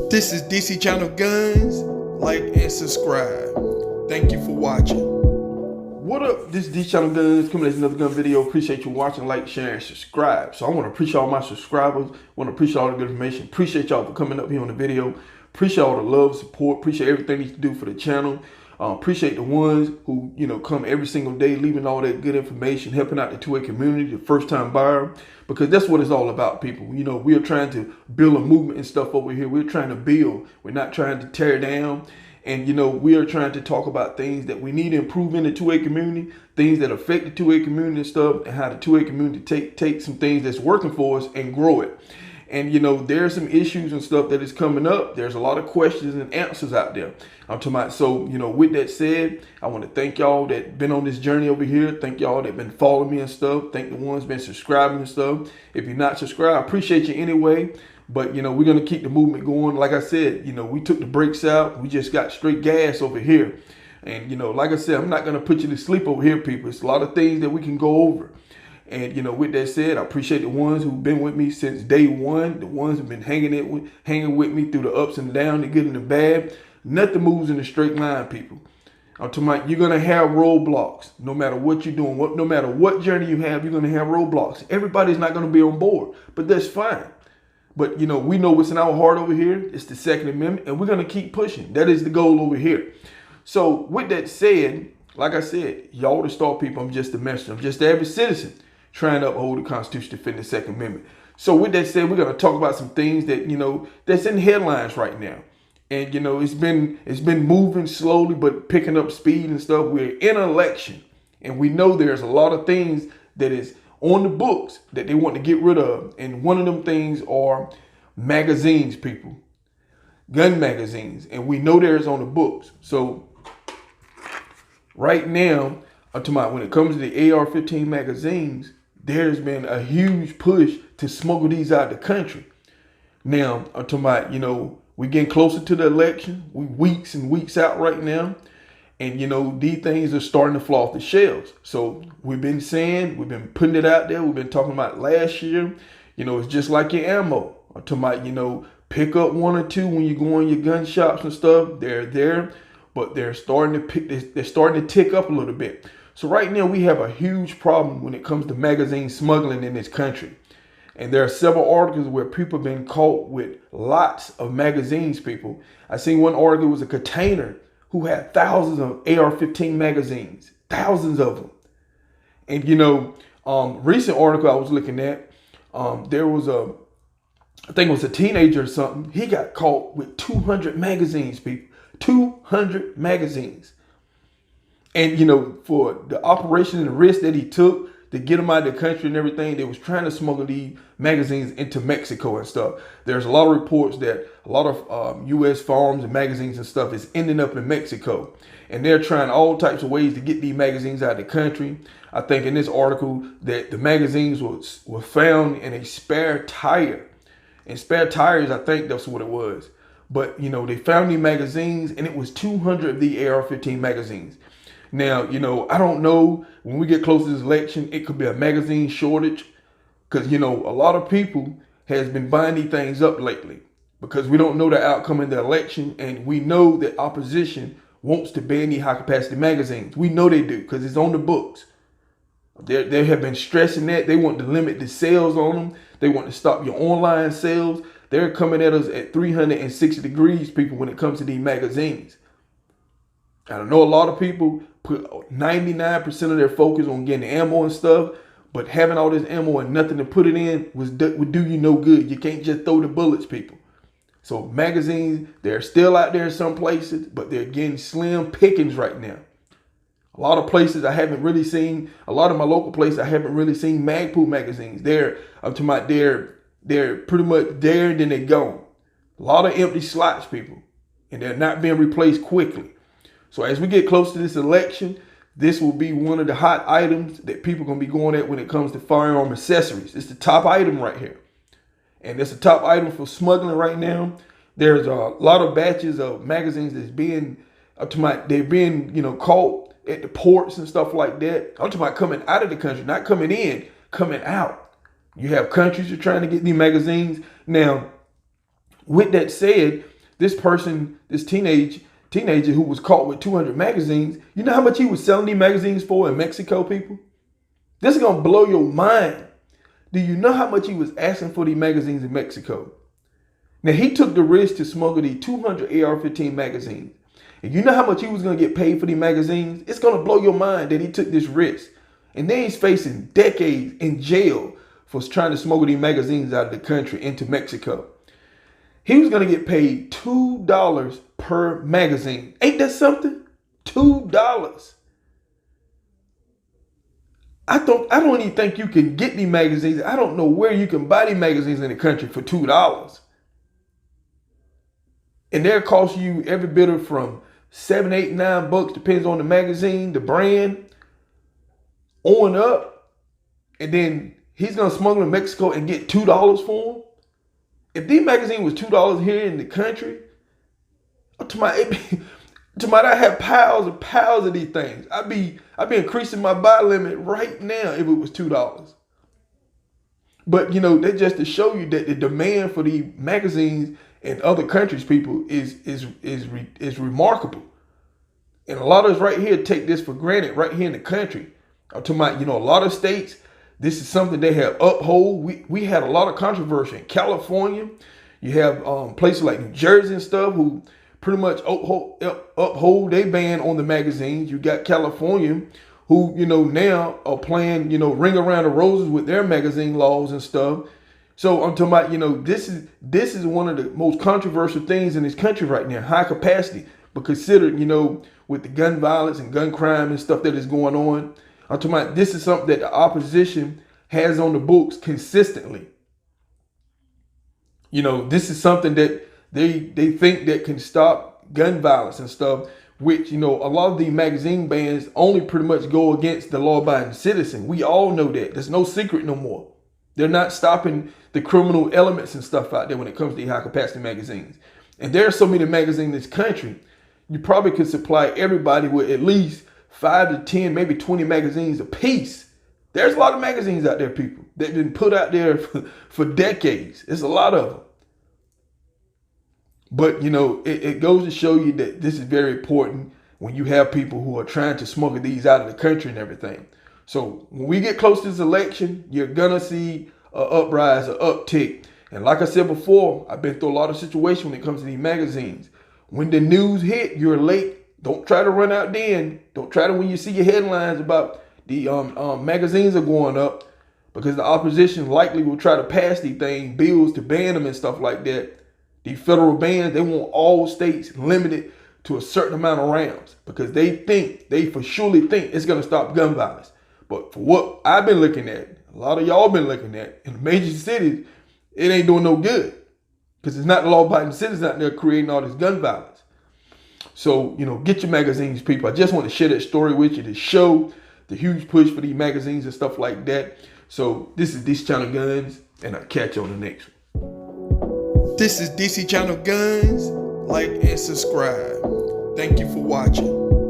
This is DC Channel Guns. Like and subscribe. Thank you for watching. What up? This is DC Channel Guns coming at another gun video. Appreciate you watching, like, share, and subscribe. So I want to appreciate all my subscribers. Want to appreciate all the good information. Appreciate y'all for coming up here on the video. Appreciate all the love, support. Appreciate everything you do for the channel. Appreciate the ones who, come every single day, leaving all that good information, helping out the 2A community, the first-time buyer, because that's what it's all about, people. We are trying to build a movement and stuff over here. We're trying to build. We're not trying to tear down. And, we are trying to talk about things that we need to improve in the 2A community, things that affect the 2A community and stuff, and how the 2A community take some things that's working for us and grow it. And, there's some issues and stuff that is coming up. There's a lot of questions and answers out there. I'm talking about, so, with that said, I want to thank y'all that been on this journey over here. Thank y'all that been following me and stuff. Thank the ones been subscribing and stuff. If you're not subscribed, I appreciate you anyway. But, we're going to keep the movement going. Like I said, we took the brakes out. We just got straight gas over here. And, like I said, I'm not going to put you to sleep over here, people. It's a lot of things that we can go over. And, with that said, I appreciate the ones who've been with me since day one, the ones who've been hanging with me through the ups and downs, the good and the bad. Nothing moves in a straight line, people. I'm talking about, you're going to have roadblocks no matter what you're doing. No matter what journey you have, you're going to have roadblocks. Everybody's not going to be on board, but that's fine. But, we know what's in our heart over here. It's the Second Amendment, and we're going to keep pushing. That is the goal over here. So with that said, like I said, y'all the star people, I'm just a messenger. I'm just the average citizen trying to uphold the Constitution, defend the Second Amendment. So with that said, we're going to talk about some things that, that's in headlines right now. And, it's been moving slowly, but picking up speed and stuff. We're in an election, and we know there's a lot of things that is on the books that they want to get rid of. And one of them things are magazines, people, gun magazines. And we know there's on the books. So right now, I'm talking about when it comes to the AR-15 magazines, there's been a huge push to smuggle these out of the country. Now, I'm talking about, we're getting closer to the election. We weeks and weeks out right now. And, these things are starting to fall off the shelves. So we've been putting it out there. We've been talking about last year. It's just like your ammo. I'm talking about, pick up one or two when you go in your gun shops and stuff. They're there, but they're starting to tick up a little bit. So right now we have a huge problem when it comes to magazine smuggling in this country. And there are several articles where people have been caught with lots of magazines, people. I seen one article was a container who had thousands of AR-15 magazines, thousands of them. And, recent article I was looking at, there was I think it was a teenager or something. He got caught with 200 magazines, people, 200 magazines. And, for the operation and the risk that he took to get them out of the country and everything, they was trying to smuggle these magazines into Mexico and stuff. There's a lot of reports that a lot of U.S. farms and magazines and stuff is ending up in Mexico. And they're trying all types of ways to get these magazines out of the country. I think in this article that the magazines were found in a spare tire. And spare tires, I think that's what it was. But, they found these magazines, and it was 200 of the AR-15 magazines. Now, I don't know, when we get close to this election, it could be a magazine shortage. Because, a lot of people has been buying these things up lately. Because we don't know the outcome in the election. And we know that opposition wants to ban these high-capacity magazines. We know they do, because it's on the books. They have been stressing that. They want to limit the sales on them. They want to stop your online sales. They're coming at us at 360 degrees, people, when it comes to these magazines. I know a lot of people put 99% of their focus on getting ammo and stuff, but having all this ammo and nothing to put it in would do you no good. You can't just throw the bullets, people. So magazines, they're still out there in some places, but they're getting slim pickings right now. A lot of places I haven't really seen, a lot of my local places I haven't really seen Magpul magazines. I'm talking about they're pretty much there and then they're gone. A lot of empty slots, people, and they're not being replaced quickly. So as we get close to this election, this will be one of the hot items that people are going to be going at when it comes to firearm accessories. It's the top item right here. And it's the top item for smuggling right now. There's a lot of batches of magazines that's being, they're being, caught at the ports and stuff like that. I'm talking about coming out of the country, not coming in, coming out. You have countries that are trying to get these magazines. Now, with that said, this person, this teenager who was caught with 200 magazines, you know how much he was selling these magazines for in Mexico, people? This is going to blow your mind. Do you know how much he was asking for these magazines in Mexico? Now, he took the risk to smuggle these 200 AR-15 magazines. And you know how much he was going to get paid for these magazines? It's going to blow your mind that he took this risk. And then he's facing decades in jail for trying to smuggle these magazines out of the country into Mexico. He was going to get paid $2 per magazine. Ain't that something? $2. I don't even think you can get these magazines. I don't know where you can buy these magazines in the country for $2. And they'll cost you every bit of from $7, $8, $9, depends on the magazine, the brand, on up. And then he's gonna smuggle in Mexico and get $2 for them. If these magazines was $2 here in the country, I have piles and piles of these things. I'd be increasing my buy limit right now if it was $2. But you know, that's just to show you that the demand for these magazines in other countries, people, is remarkable. And a lot of us right here take this for granted right here in the country. I'm talking about, you know, a lot of states, this is something they have uphold. We had a lot of controversy in California. You have places like New Jersey and stuff who pretty much uphold their ban on the magazines. You got California who, you know, now are playing, you know, Ring Around the Roses with their magazine laws and stuff. So I'm talking about, you know, this is one of the most controversial things in this country right now, high capacity. But considered, you know, with the gun violence and gun crime and stuff that is going on, I'm talking about this is something that the opposition has on the books consistently. You know, this is something that they think that can stop gun violence and stuff, which, you know, a lot of these magazine bans only pretty much go against the law-abiding citizen. We all know that. There's no secret no more. They're not stopping the criminal elements and stuff out there when it comes to high-capacity magazines. And there are so many magazines in this country, you probably could supply everybody with at least 5 to 10, maybe 20 magazines a piece. There's a lot of magazines out there, people, that have been put out there for decades. It's a lot of them. But, you know, it goes to show you that this is very important when you have people who are trying to smuggle these out of the country and everything. So when we get close to this election, you're going to see an uprise, an uptick. And like I said before, I've been through a lot of situations when it comes to these magazines. When the news hit, you're late. Don't try to run out then. Don't try to, when you see your headlines about the magazines are going up, because the opposition likely will try to pass these things, bills to ban them and stuff like that. The federal bans, they want all states limited to a certain amount of rounds because they for surely think it's going to stop gun violence. But for what I've been looking at, a lot of y'all been looking at, in the major cities, it ain't doing no good because it's not the law-abiding citizens out there creating all this gun violence. So, you know, get your magazines, people. I just want to share that story with you to show the huge push for these magazines and stuff like that. So this is DC Channel Guns, and I'll catch you on the next one. This is DC Channel Guns. Like and subscribe. Thank you for watching.